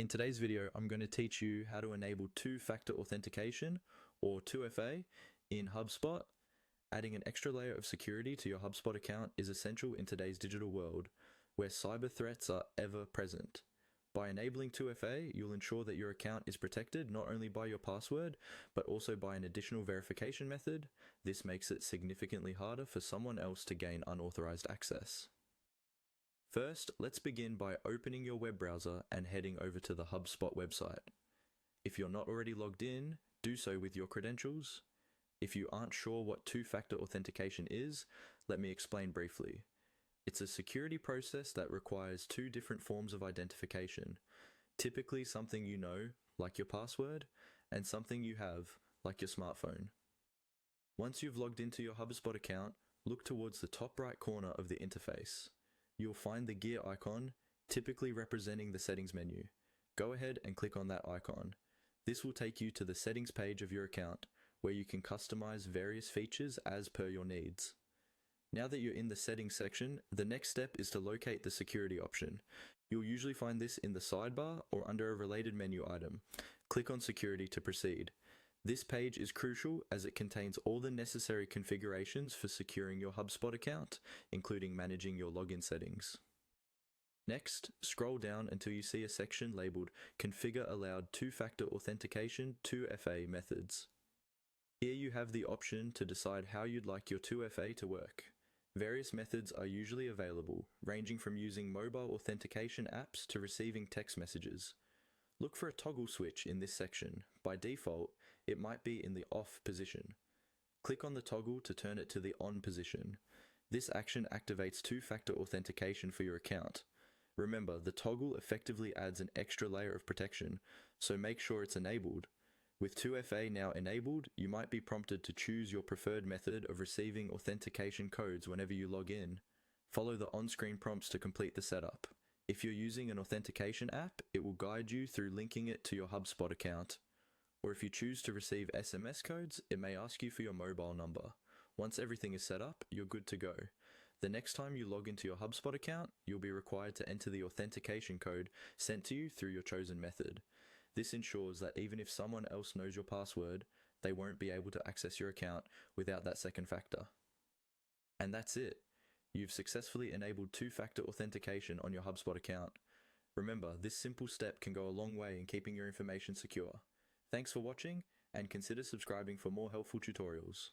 In today's video, I'm going to teach you how to enable two-factor authentication, or 2FA, in HubSpot. Adding an extra layer of security to your HubSpot account is essential in today's digital world, where cyber threats are ever present. By enabling 2FA, you'll ensure that your account is protected not only by your password, but also by an additional verification method. This makes it significantly harder for someone else to gain unauthorized access. First, let's begin by opening your web browser and heading over to the HubSpot website. If you're not already logged in, do so with your credentials. If you aren't sure what two-factor authentication is, let me explain briefly. It's a security process that requires two different forms of identification, typically something you know, like your password, and something you have, like your smartphone. Once you've logged into your HubSpot account, look towards the top right corner of the interface. You'll find the gear icon, typically representing the settings menu. Go ahead and click on that icon. This will take you to the settings page of your account, where you can customize various features as per your needs. Now that you're in the settings section, the next step is to locate the security option. You'll usually find this in the sidebar or under a related menu item. Click on security to proceed. This page is crucial as it contains all the necessary configurations for securing your HubSpot account, including managing your login settings. Next, scroll down until you see a section labeled Configure Allowed Two-Factor Authentication 2FA Methods. Here you have the option to decide how you'd like your 2FA to work. Various methods are usually available, ranging from using mobile authentication apps to receiving text messages. Look for a toggle switch in this section. By default, it might be in the off position. Click on the toggle to turn it to the on position. This action activates two-factor authentication for your account. Remember, the toggle effectively adds an extra layer of protection, so make sure it's enabled. With 2FA now enabled, you might be prompted to choose your preferred method of receiving authentication codes whenever you log in. Follow the on-screen prompts to complete the setup. If you're using an authentication app, it will guide you through linking it to your HubSpot account. Or if you choose to receive SMS codes, it may ask you for your mobile number. Once everything is set up, you're good to go. The next time you log into your HubSpot account, you'll be required to enter the authentication code sent to you through your chosen method. This ensures that even if someone else knows your password, they won't be able to access your account without that second factor. And that's it. You've successfully enabled two-factor authentication on your HubSpot account. Remember, this simple step can go a long way in keeping your information secure. Thanks for watching, and consider subscribing for more helpful tutorials.